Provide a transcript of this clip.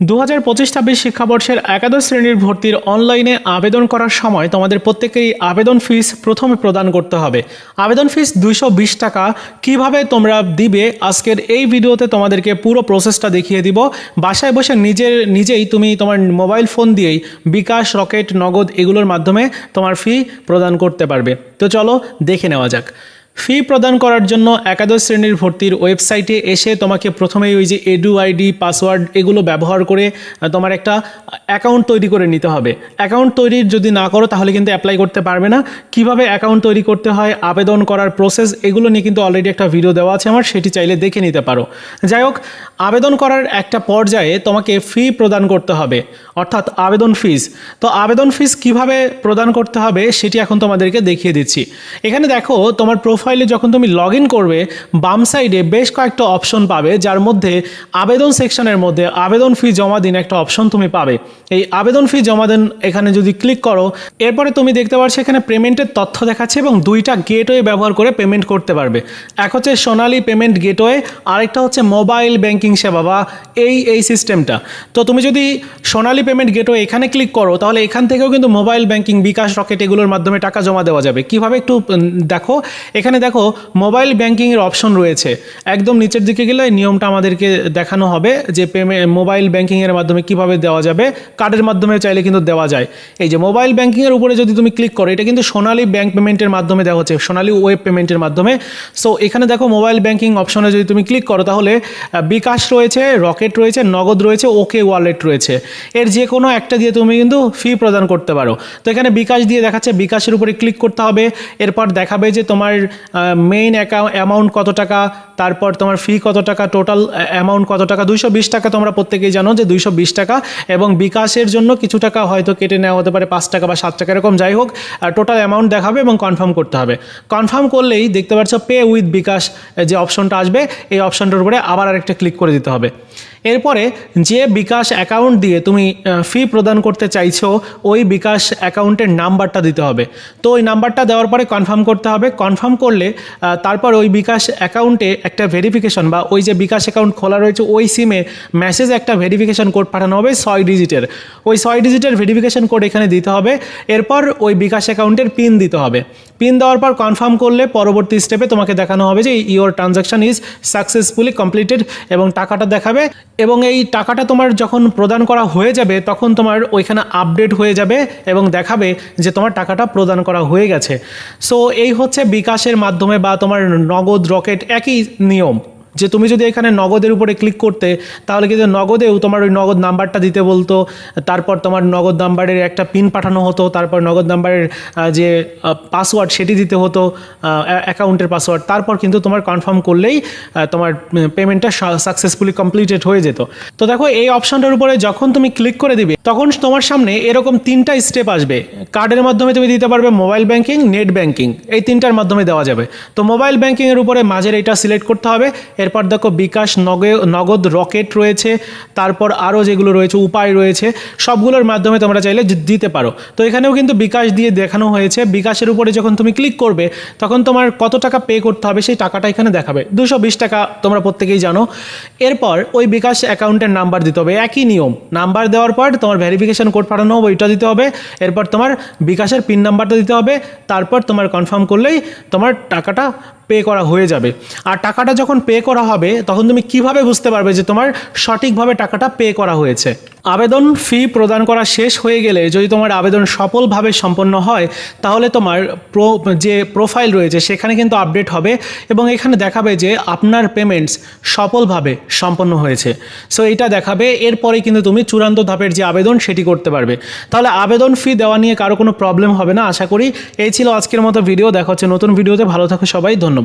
2025-26 শিক্ষাবর্ষের একাদশ শ্রেণীর ভর্তির অনলাইনে আবেদন করার সময় তোমাদের প্রত্যেকেই আবেদন ফিস প্রথমে প্রদান করতে হবে। আবেদন ফিস 220 টাকা। কিভাবে তোমরা দিবে আজকের এই ভিডিওতে তোমাদেরকে পুরো প্রসেসটা দেখিয়ে দিব। বাসায় বসে নিজেই তুমি তোমার মোবাইল ফোন দিয়েই বিকাশ, রকেট, নগদ এগুলোর মাধ্যমে তোমার ফি প্রদান করতে পারবে। তো চলো দেখে নেওয়া যাক। ফি প্রদান করার জন্য একাদশ শ্রেণীর ভর্তির ওয়েবসাইটে এসে তোমাকে প্রথমেই ওই যে এডু আইডি, পাসওয়ার্ড এগুলো ব্যবহার করে তোমার একটা অ্যাকাউন্ট তৈরি করে নিতে হবে। অ্যাকাউন্ট তৈরি যদি না করো তাহলে কিন্তু অ্যাপ্লাই করতে পারবে না। কিভাবে অ্যাকাউন্ট তৈরি করতে হয়, আবেদন করার প্রসেস এগুলো নিয়ে কিন্তু অলরেডি একটা ভিডিও দেওয়া আছে আমার, সেটি চাইলে দেখে নিতে পারো। যাই হোক, আবেদন করার একটা পর্যায়ে তোমাকে ফি প্রদান করতে হবে, অর্থাৎ আবেদন ফিস। তো আবেদন ফিস কিভাবে প্রদান করতে হবে সেটি এখন তোমাদেরকে দেখিয়ে দিচ্ছি। এখানে দেখো, তোমার প্রোফাইলে যখন তুমি লগ ইন করবে বাম সাইডে বেশ কয়েকটা অপশন পাবে, যার মধ্যে আবেদন সেকশনের মধ্যে আবেদন ফি জমা দিন একটা অপশন তুমি পাবে। এই আবেদন ফি জমা দিন এখানে যদি ক্লিক করো, এরপরে তুমি দেখতে পাচ্ছ এখানে পেমেন্টের তথ্য দেখাচ্ছে এবং দুইটা গেটওয়ে ব্যবহার করে পেমেন্ট করতে পারবে। এক হচ্ছে সোনালী পেমেন্ট গেটওয়ে, আরেকটা হচ্ছে মোবাইল ব্যাংকিং সেবা বা এই সিস্টেমটা। তো তুমি যদি সোনালী পেমেন্ট গেটওয়ে এখানে ক্লিক করো তাহলে এখান থেকেও কিন্তু মোবাইল ব্যাংকিং, বিকাশ, রকেট এগুলোর মাধ্যমে টাকা জমা দেওয়া যাবে। কিভাবে একটু দেখো, এখানে দেখো মোবাইল ব্যাংকিংয়ের অপশন রয়েছে। একদম নিচের দিকে গেলে নিয়মটা আমাদেরকে দেখানো হবে যে মোবাইল ব্যাংকিংয়ের মাধ্যমে কিভাবে দেওয়া যাবে। কার্ডের মাধ্যমে চাইলে কিন্তু দেওয়া যায়। এই যে মোবাইল ব্যাংকিংয়ের উপরে যদি তুমি ক্লিক করো, এটা কিন্তু সোনালী ব্যাংক পেমেন্টের মাধ্যমে দেওয়া হচ্ছে, সোনালী ওয়েব পেমেন্টের মাধ্যমে। সো এখানে দেখো মোবাইল ব্যাংকিং অপশনে যদি তুমি ক্লিক করো তাহলে বিকাশ রয়েছে, রকেট রয়েছে, নগদ রয়েছে, ওকে ওয়ালেট রয়েছে। এর যে কোনো একটা দিয়ে তুমি কিন্তু ফি প্রদান করতে পারো। তো এখানে বিকাশ দিয়ে দেখাচ্ছে, বিকাশের উপরে ক্লিক করতে হবে। এরপর দেখাবে যে তোমার মেইন অ্যামাউন্ট কত টাকা, তারপর তোমার ফি কত টাকা, টোটাল অ্যামাউন্ট কত টাকা। 220 টাকা তোমরা প্রত্যেকেই জানো যে 220 টাকা, এবং বিকাশের জন্য কিছু টাকা হয়তো কেটে নেওয়া হতে পারে, 5 টাকা বা 7 টাকা এরকম। যাই হোক, টোটাল অ্যামাউন্ট দেখাবে এবং কনফার্ম করতে হবে। কনফার্ম করলেই দেখতে পাচ্ছ পে উইথ বিকাশ যে অপশনটা আসবে, এই অপশনটার উপরে আবার আরেকটা ক্লিক করে দিতে হবে। এরপরে যে বিকাশ অ্যাকাউন্ট দিয়ে তুমি ফি প্রদান করতে চাইছো ওই বিকাশ অ্যাকাউন্টের নাম্বারটা দিতে হবে। তো ওই নাম্বারটা দেওয়ার পরে কনফার্ম করতে হবে। কনফার্ম করলে তারপর ওই বিকাশ অ্যাকাউন্টে একটা ভেরিফিকেশন বা ওই যে বিকাশ অ্যাকাউন্ট খোলা রয়েছে ওই সিমে মেসেজ একটা ভেরিফিকেশন কোড পাঠানো হবে 6 ডিজিটের। ওই 6 ডিজিটের ভেরিফিকেশন কোড এখানে দিতে হবে। এরপর ওই বিকাশ অ্যাকাউন্টের পিন দিতে হবে। পিন দেওয়ার পর কনফার্ম করলে পরবর্তী স্টেপে তোমাকে দেখানো হবে যে your transaction is successfully completed এবং টাকাটা দেখাবে। এবং এই টাকাটা তোমার যখন প্রদান করা হয়ে যাবে তখন তোমার ওইখানে আপডেট হয়ে যাবে এবং দেখাবে যে তোমার টাকাটা প্রদান করা হয়ে গেছে। সো এই হচ্ছে বিকাশের মাধ্যমে বা তোমার নগদ, রকেট একই নিয়ম, যে তুমি যদি এখানে নগদের উপরে ক্লিক করতে তাহলে কিন্তু নগদেও তোমার ওই নগদ নাম্বারটা দিতে বলতো, তারপর তোমার নগদ নাম্বারের একটা পিন পাঠানো হতো, তারপর নগদ নাম্বারের যে পাসওয়ার্ড সেটি দিতে হতো, অ্যাকাউন্টের পাসওয়ার্ড। তারপর কিন্তু তোমার কনফার্ম করলেই তোমার পেমেন্টটা সাকসেসফুলি কমপ্লিটেড হয়ে যেত। তো দেখো, এই অপশনটার উপরে যখন তুমি ক্লিক করে দিবে তখন তোমার সামনে এরকম 3টা স্টেপ আসবে। কার্ডের মাধ্যমে তুমি দিতে পারবে, মোবাইল ব্যাংকিং, নেট ব্যাংকিং, এই 3টার মাধ্যমে দেওয়া যাবে। তো মোবাইল ব্যাংকিংয়ের উপরে মাঝের এটা সিলেক্ট করতে হবে। এরপর দেখো বিকাশ, নগদ, রকেট রয়েছে, তারপর আরও যেগুলো রয়েছে উপায় রয়েছে, সবগুলোর মাধ্যমে তোমরা চাইলে দিতে পারো। তো এখানেও কিন্তু বিকাশ দিয়ে দেখানো হয়েছে। বিকাশের উপরে যখন তুমি ক্লিক করবে তখন তোমার কত টাকা পে করতে হবে সেই টাকাটা এখানে দেখাবে, 220 টাকা তোমরা প্রত্যেকেই জানো। এরপর ওই বিকাশ অ্যাকাউন্টের নাম্বার দিতে হবে, একই নিয়ম। নাম্বার দেওয়ার পর তোমার ভেরিফিকেশন কোড পাঠানো হবে, ওইটা দিতে হবে। এরপর তোমার বিকাশের পিন নাম্বারটা দিতে হবে। তারপর তোমার কনফার্ম করলেই তোমার টাকাটা পে করা হয়ে যাবে। আর টাকাটা যখন পে করা হবে তখন তুমি কিভাবে বুঝতে পারবে যে তোমার সঠিকভাবে টাকাটা পে করা হয়েছে? আবেদন ফি প্রদান করা শেষ হয়ে গেলে যদি তোমার আবেদন সফলভাবে সম্পন্ন হয় তাহলে তোমার যে প্রোফাইল রয়েছে সেখানে কিন্তু আপডেট হবে এবং এখানে দেখাবে যে আপনার পেমেন্টস সফলভাবে সম্পন্ন হয়েছে। সো এটা দেখাবে। এরপরে কিন্তু তুমি চূড়ান্ত ধাপের যে আবেদন সেটি করতে পারবে। তাহলে আবেদন ফি দেওয়া নিয়ে কারো কোনো প্রবলেম হবে না আশা করি। এই ছিল আজকের মতো ভিডিও। দেখা হচ্ছে নতুন ভিডিওতে। ভালো থাকো সবাই, ধন্যবাদ।